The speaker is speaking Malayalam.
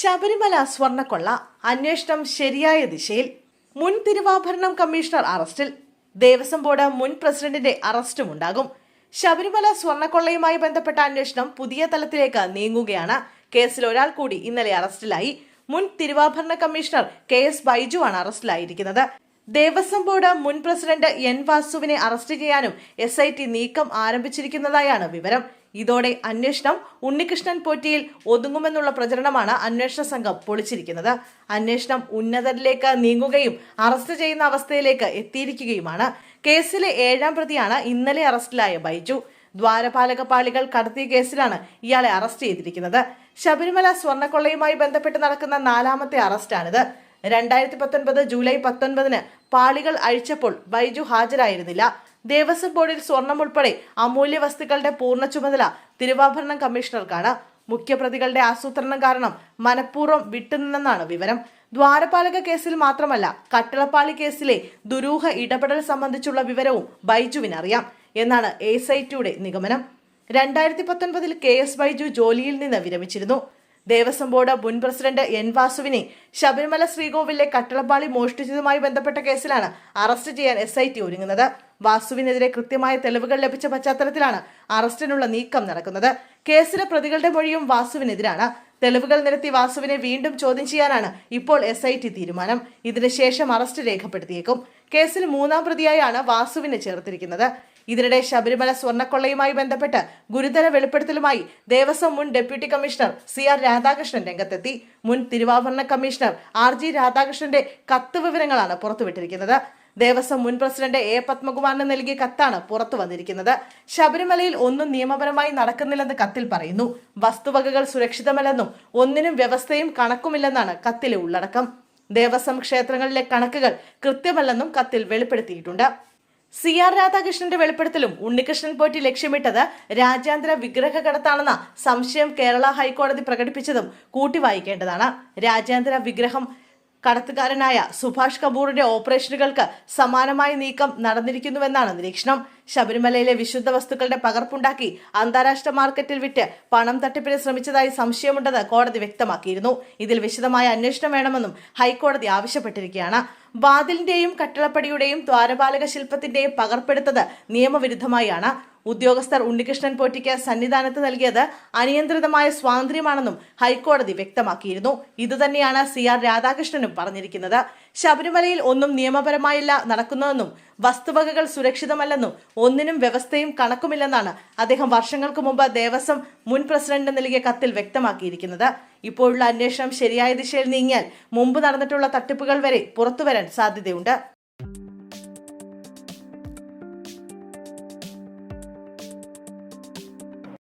ശബരിമല സ്വർണ്ണക്കൊള്ള അന്വേഷണം ശരിയായ ദിശയിൽ. മുൻ തിരുവാഭരണം കമ്മീഷണർ അറസ്റ്റിൽ. ദേവസ്വം ബോർഡ് മുൻ പ്രസിഡന്റിന്റെ അറസ്റ്റുമുണ്ടാകും. ശബരിമല സ്വർണ്ണക്കൊള്ളയുമായി ബന്ധപ്പെട്ട അന്വേഷണം പുതിയ തലത്തിലേക്ക് നീങ്ങുകയാണ്. കേസിൽ ഒരാൾ കൂടി ഇന്നലെ അറസ്റ്റിലായി. മുൻ തിരുവാഭരണ കമ്മീഷണർ KS ബൈജു ആണ് അറസ്റ്റിലായിരിക്കുന്നത്. ദേവസ്വം ബോർഡ് മുൻ പ്രസിഡന്റ് N വാസുവിനെ അറസ്റ്റ് ചെയ്യാനും SIT നീക്കം ആരംഭിച്ചിരിക്കുന്നതായാണ് വിവരം. ഇതോടെ അന്വേഷണം ഉണ്ണികൃഷ്ണൻ പോറ്റിയിൽ ഒതുങ്ങുമെന്നുള്ള പ്രചരണമാണ് അന്വേഷണ സംഘം പൊളിച്ചിരിക്കുന്നത്. അന്വേഷണം ഉന്നതരിലേക്ക് നീങ്ങുകയും അറസ്റ്റ് ചെയ്യുന്ന അവസ്ഥയിലേക്ക് എത്തിയിരിക്കുകയുമാണ്. കേസിലെ 7ാം പ്രതിയാണ് ഇന്നലെ അറസ്റ്റിലായ ബൈജു. ദ്വാരപാലക പാളികൾ കടത്തിയ കേസിലാണ് ഇയാളെ അറസ്റ്റ് ചെയ്തിരിക്കുന്നത്. ശബരിമല സ്വർണ്ണക്കൊള്ളയുമായി ബന്ധപ്പെട്ട് നടക്കുന്ന 4ാമത്തെ അറസ്റ്റാണിത്. 2019 ജൂലൈ 19 പാളികൾ അഴിച്ചപ്പോൾ ബൈജു ഹാജരായിരുന്നില്ല. ദേവസ്വം ബോർഡിൽ സ്വർണം ഉൾപ്പെടെ അമൂല്യ വസ്തുക്കളുടെ പൂർണ്ണ ചുമതല തിരുവാഭരണം കമ്മീഷണർക്കാണ്. മുഖ്യപ്രതികളുടെ ആസൂത്രണം കാരണം മനഃപൂർവ്വം വിട്ടുനിന്നെന്നാണ് വിവരം. ദ്വാരപാലക കേസിൽ മാത്രമല്ല, കട്ടിളപ്പാളി കേസിലെ ദുരൂഹ ഇടപെടൽ സംബന്ധിച്ചുള്ള വിവരവും ബൈജുവിനറിയാം എന്നാണ് SITയുടെ നിഗമനം. 2019 KS ബൈജു ജോലിയിൽ നിന്ന് വിരമിച്ചിരുന്നു. ദേവസ്വം ബോർഡ് മുൻ പ്രസിഡന്റ് N വാസുവിനെ ശബരിമല ശ്രീകോവിലെ കട്ടിളപ്പാളി മോഷ്ടിച്ചതുമായി ബന്ധപ്പെട്ട കേസിലാണ് അറസ്റ്റ് ചെയ്യാൻ SIT ഒരുങ്ങുന്നത്. വാസുവിനെതിരെ കൃത്യമായ തെളിവുകൾ ലഭിച്ച പശ്ചാത്തലത്തിലാണ് അറസ്റ്റിനുള്ള നീക്കം നടക്കുന്നത്. കേസിലെ പ്രതികളുടെ മൊഴിയും വാസുവിനെതിരാണ്. തെളിവുകൾ നിരത്തി വാസുവിനെ വീണ്ടും ചോദ്യം ചെയ്യാനാണ് ഇപ്പോൾ SIT തീരുമാനം. ഇതിനുശേഷം അറസ്റ്റ് രേഖപ്പെടുത്തിയേക്കും. കേസിൽ 3ാം പ്രതിയായാണ് വാസുവിനെ ചേർത്തിരിക്കുന്നത്. ഇതിനിടെ ശബരിമല സ്വർണ്ണക്കൊള്ളയുമായി ബന്ധപ്പെട്ട് ഗുരുതര വെളിപ്പെടുത്തലുമായി ദേവസ്വം മുൻ ഡെപ്യൂട്ടി കമ്മീഷണർ CR രാധാകൃഷ്ണൻ രംഗത്തെത്തി. മുൻ തിരുവാഭരണ കമ്മീഷണർ RG രാധാകൃഷ്ണന്റെ കത്ത് വിവരങ്ങളാണ് പുറത്തുവിട്ടിരിക്കുന്നത്. ദേവസ്വം മുൻ പ്രസിഡന്റ് A പത്മകുമാറിന് നൽകിയ കത്താണ് പുറത്തു വന്നിരിക്കുന്നത്. ശബരിമലയിൽ ഒന്നും നിയമപരമായി നടക്കുന്നില്ലെന്ന് കത്തിൽ പറയുന്നു. വസ്തുവകകൾ സുരക്ഷിതമല്ലെന്നും ഒന്നിനും വ്യവസ്ഥയും കണക്കുമില്ലെന്നാണ് കത്തിലെ ഉള്ളടക്കം. ദേവസ്വം ക്ഷേത്രങ്ങളിലെ കണക്കുകൾ കൃത്യമല്ലെന്നും കത്തിൽ വെളിപ്പെടുത്തിയിട്ടുണ്ട്. CR രാധാകൃഷ്ണന്റെ വെളിപ്പെടുത്തലും ഉണ്ണികൃഷ്ണൻ പോറ്റി ലക്ഷ്യമിട്ടത് രാജ്യാന്തര വിഗ്രഹ കടത്താണെന്ന സംശയം കേരള ഹൈക്കോടതി പ്രകടിപ്പിച്ചതും കൂട്ടിവായിക്കേണ്ടതാണ്. രാജ്യാന്തര വിഗ്രഹം കടത്തുകാരനായ സുഭാഷ് കപൂറിന്റെ ഓപ്പറേഷനുകൾക്ക് സമാനമായ നീക്കം നടന്നിരിക്കുന്നുവെന്നാണ് നിരീക്ഷണം. ശബരിമലയിലെ വിശുദ്ധ വസ്തുക്കളുടെ പകർപ്പുണ്ടാക്കി അന്താരാഷ്ട്ര മാർക്കറ്റിൽ വിറ്റ് പണം തട്ടിപ്പിന് ശ്രമിച്ചതായി സംശയമുണ്ടെന്ന് കോടതി വ്യക്തമാക്കിയിരുന്നു. ഇതിൽ വിശദമായ അന്വേഷണം വേണമെന്നും ഹൈക്കോടതി ആവശ്യപ്പെട്ടിരിക്കുകയാണ്. വാതിലിന്റെയും കട്ടിളപ്പടിയുടെയും ദ്വാരപാലക ശില്പത്തിന്റെയും പകർപ്പെടുത്തത് നിയമവിരുദ്ധമായാണ്. ഉദ്യോഗസ്ഥർ ഉണ്ണികൃഷ്ണൻ പോറ്റിക്ക് സന്നിധാനത്ത് നൽകിയത് അനിയന്ത്രിതമായ സ്വാതന്ത്ര്യമാണെന്നും ഹൈക്കോടതി വ്യക്തമാക്കിയിരുന്നു. ഇതുതന്നെയാണ് CR രാധാകൃഷ്ണനും പറഞ്ഞിരിക്കുന്നത്. ശബരിമലയിൽ ഒന്നും നിയമപരമായല്ല നടക്കുന്നതെന്നും വസ്തുവകകൾ സുരക്ഷിതമല്ലെന്നും ഒന്നിനും വ്യവസ്ഥയും കണക്കുമില്ലെന്നാണ് അദ്ദേഹം വർഷങ്ങൾക്ക് മുമ്പ് ദേവസ്വം മുൻ പ്രസിഡന്റിന് നൽകിയ കത്തിൽ വ്യക്തമാക്കിയിരിക്കുന്നത്. ഇപ്പോഴുള്ള അന്വേഷണം ശരിയായ ദിശയിൽ നീങ്ങിയാൽ മുമ്പ് നടന്നിട്ടുള്ള തട്ടിപ്പുകൾ വരെ പുറത്തുവരാൻ സാധ്യതയുണ്ട്.